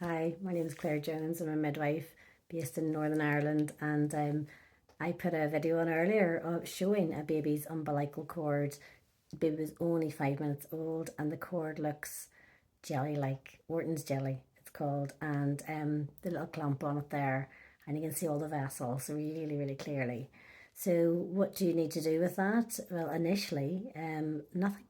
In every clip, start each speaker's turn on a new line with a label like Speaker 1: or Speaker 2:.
Speaker 1: Hi, my name is Claire Jones. I'm a midwife based in Northern Ireland, and I put a video on earlier of showing a baby's umbilical cord. The baby was only 5 minutes old, and the cord looks jelly-like, Orton's jelly, it's called, and the little clump on it there, and you can see all the vessels really, really clearly. So, what do you need to do with that? Well, initially, nothing.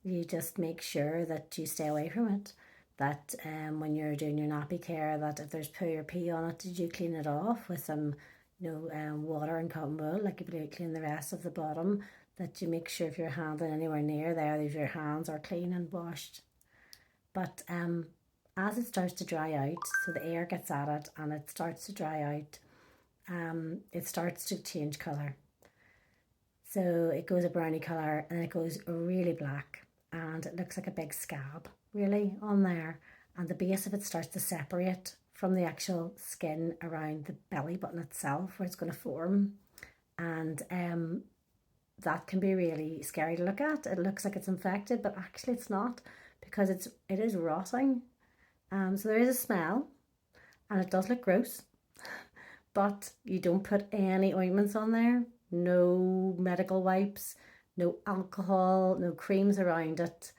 Speaker 1: You just make sure that you stay away from it. That when you're doing your nappy care, that if there's poo or pee on it, did you clean it off with some, water and cotton wool, like you would clean the rest of the bottom. That you make sure if you're handling anywhere near there, that your hands are clean and washed. But as it starts to dry out, so the air gets at it and it starts to dry out, it starts to change colour. So it goes a browny colour and it goes really black, and it looks like a big scab really on there, and the base of it starts to separate from the actual skin around the belly button itself where it's going to form, and that can be really scary to look at. It looks like it's infected, but actually it's not, because it is rotting. So there is a smell and it does look gross, but you don't put any ointments on there, no medical wipes, no alcohol, no creams around it.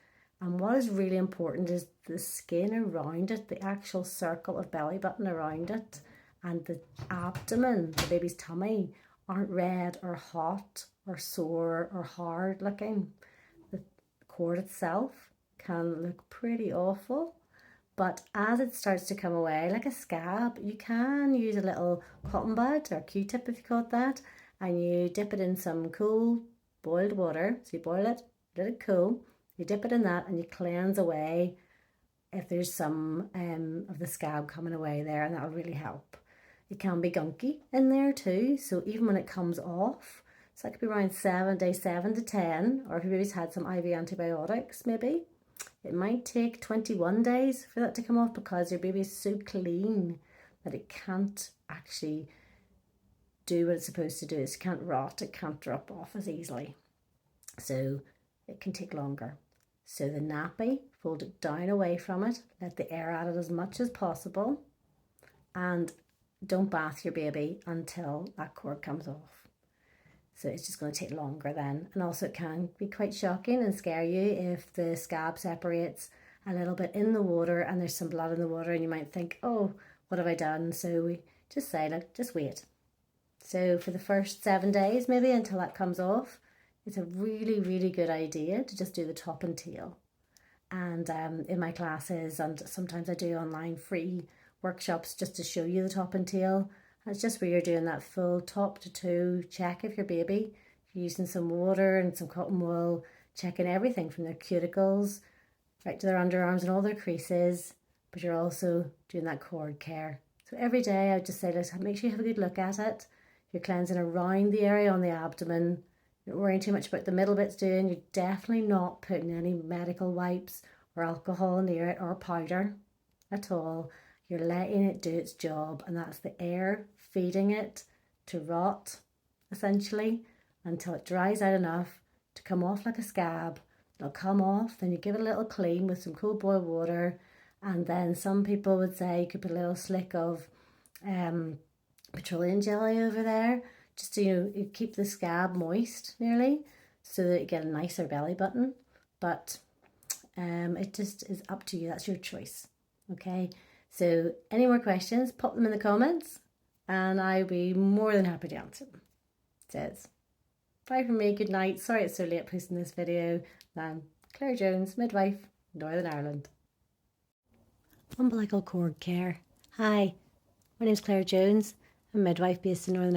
Speaker 1: And what is really important is the skin around it, the actual circle of belly button around it, and the abdomen, the baby's tummy, aren't red or hot or sore or hard looking. The cord itself can look pretty awful, but as it starts to come away like a scab, you can use a little cotton bud or Q-tip, if you call it that, and you dip it in some cool boiled water. So you boil it, let it cool, you dip it in that, and you cleanse away if there's some of the scab coming away there, and that'll really help. It can be gunky in there too, so even when it comes off, so that could be around day 7 to 10, or if your baby's had some IV antibiotics maybe, it might take 21 days for that to come off, because your baby is so clean that it can't actually do what it's supposed to do. It can't rot, it can't drop off as easily. So it can take longer. So the nappy, fold it down away from it, let the air at it as much as possible, and don't bath your baby until that cord comes off. So it's just going to take longer then. And also it can be quite shocking and scare you if the scab separates a little bit in the water and there's some blood in the water, and you might think, oh, what have I done? So we just say, like, just wait. So for the first 7 days, maybe until that comes off, it's a really, really good idea to just do the top and tail. And in my classes, and sometimes I do online free workshops just to show you the top and tail. And it's just where you're doing that full top to toe check of your baby. You're using some water and some cotton wool, checking everything from their cuticles right to their underarms and all their creases. But you're also doing that cord care. So every day I just say, let's make sure you have a good look at it. You're cleansing around the area on the abdomen. You're not worrying too much about the middle bits doing. You're definitely not putting any medical wipes or alcohol near it or powder at all. You're letting it do its job, and that's the air feeding it to rot, essentially, until it dries out enough to come off like a scab. It'll come off, then you give it a little clean with some cold boiled water, and then some people would say you could put a little slick of petroleum jelly over there, just to you keep the scab moist nearly, so that you get a nicer belly button. But it just is up to you. That's your choice. Okay. So any more questions, pop them in the comments and I'll be more than happy to answer them. Says, bye from me, good night. Sorry it's so late posting this video. I'm Claire Jones, midwife, Northern Ireland. Umbilical cord care. Hi, my name's Claire Jones. I'm a midwife based in Northern Ireland.